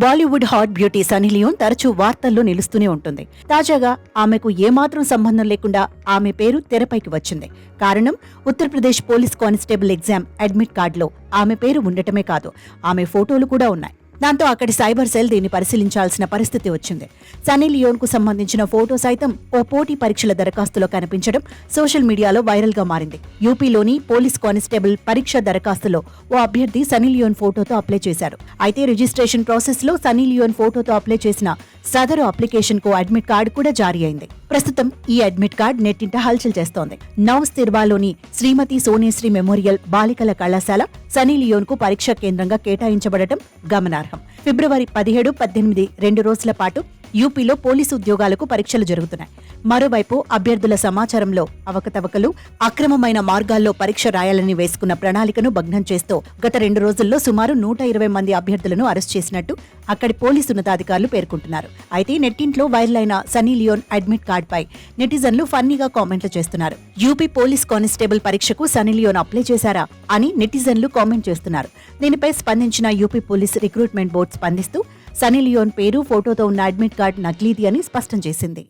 Bollywood hot beauty Sunny Leone తరచూ వార్తల్లో నిలుస్తూనే ఉంటుంది. తాజాగా ఆమెకు ఏమాత్రం సంబంధం లేకుండా ఆమె పేరు తెరపైకి వచ్చింది. కారణం, Uttar Pradesh police constable exam admit కార్డులో ఆమె పేరు ఉండటమే కాదు, ఆమె ఫోటోలు కూడా ఉన్నాయి. దాంతో అక్కడి సైబర్ సెల్ దీన్ని పరిశీలించాల్సిన పరిస్థితి వచ్చింది. సన్నీ లియోన్ కు సంబంధించిన ఫోటో సైతం ఓ పోటీ పరీక్షల దరఖాస్తులో కనిపించడం సోషల్ మీడియాలో వైరల్ గా మారింది. యూపీలోని పోలీస్ కానిస్టేబుల్ పరీక్ష దరఖాస్తులో ఓ అభ్యర్థి సన్నీ లియోన్ ఫోటోతో అప్లై చేశారు. అయితే రిజిస్ట్రేషన్ ప్రాసెస్ లో సన్నీ లియోన్ ఫోటోతో అప్లై చేసిన సదరు అప్లికేషన్ కు అడ్మిట్ కార్డు కూడా జారీ అయింది. ప్రస్తుతం ఈ అడ్మిట్ కార్డు నెట్టింట హల్చల్ చేస్తోంది. నవ్స్థిర్వాలోని శ్రీమతి సోనేశ్రీ మెమోరియల్ బాలికల కళాశాల సన్నీ లియోన్ కు పరీక్షా కేంద్రంగా కేటాయించబడటం గమనార్హం. ఫిబ్రవరి 17, 18 2 రోజుల పాటు యూపీలో పోలీసు ఉద్యోగాలకు పరీక్షలు జరుగుతున్నాయి. మరోవైపు అభ్యర్థుల సమాచారంలో అవకతవకలు, అక్రమమైన మార్గాల్లో పరీక్ష రాయాలని వేసుకున్న ప్రణాళికను భగ్నం చేస్తూ గత 2 రోజుల్లో సుమారు 120 మంది అభ్యర్థులను అరెస్ట్ చేసినట్టు అక్కడి పోలీసు ఉన్నతాధికారులు పేర్కొంటున్నారు. అయితే నెట్టింట్లో వైరల్ అయిన సన్నీ లియోన్ అడ్మిట్ కార్డుపై నెటిజన్లు ఫన్నీగా కామెంట్లు చేస్తున్నారు. యూపీ పోలీస్ కానిస్టేబుల్ పరీక్షకు సన్నీ లియోన్ అప్లై చేశారా అని నెటిజన్లు కామెంట్ చేస్తున్నారు. దీనిపై స్పందించిన యూపీ పోలీస్ రిక్రూట్మెంట్ బోర్డు స్పందిస్తూ సన్నీ లియోన్ పేరు, ఫోటోతో ఉన్న అడ్మిట్ కార్డు నకిలీది అని స్పష్టం చేసింది.